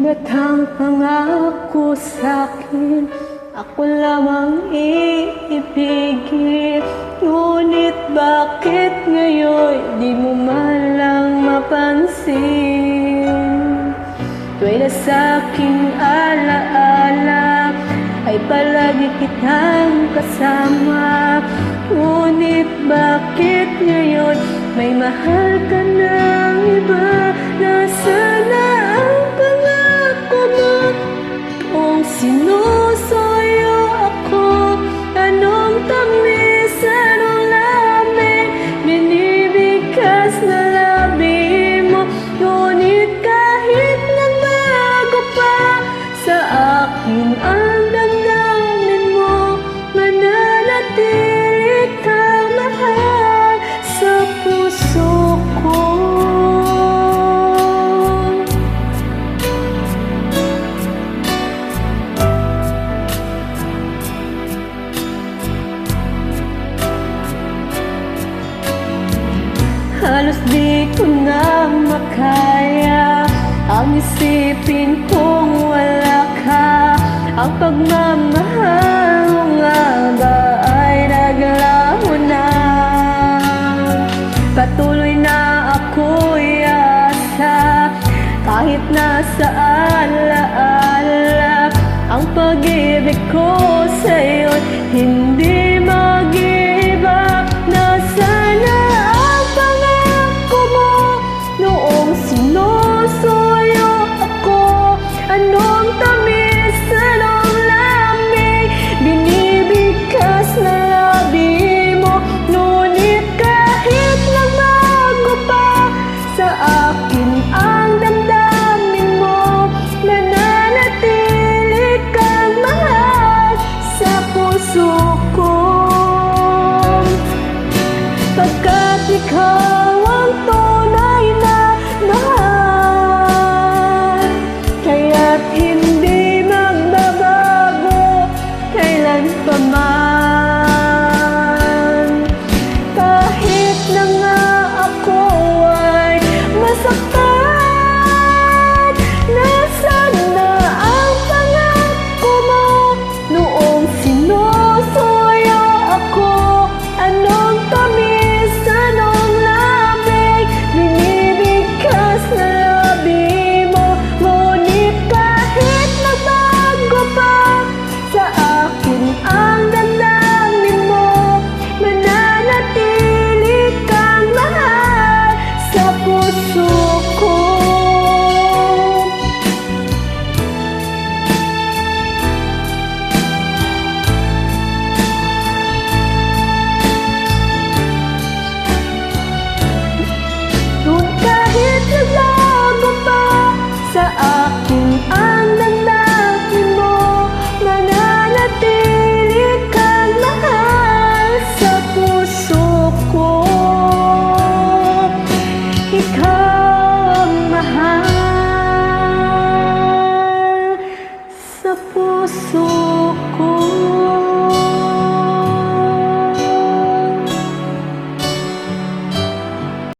Mabigat ang pangako sa'kin, ako lamang iibigin. Ngunit bakit ngayon di mo man lang mapansin? Tuwa'y nasa'king alaala ay palagi kitang kasama. Ngunit bakit ngayon may mahal ka ng iba? Nasaan na ang pangako mo? Kung sinusuyo ako, anong tamis, anong lamig binibigkas na labi mo? Ngunit kahit nagbago pa sa akin ang damdamin mo, mananatili kang mahal sa puso ko. Halos di ko na makaya ang isipin kung wala ka. Ang pagmamahal mo nga ba ay naglaho na? Patuloy na ako'y asa kahit nasa alaala ang pag-ibig ko sa'yo'y hindi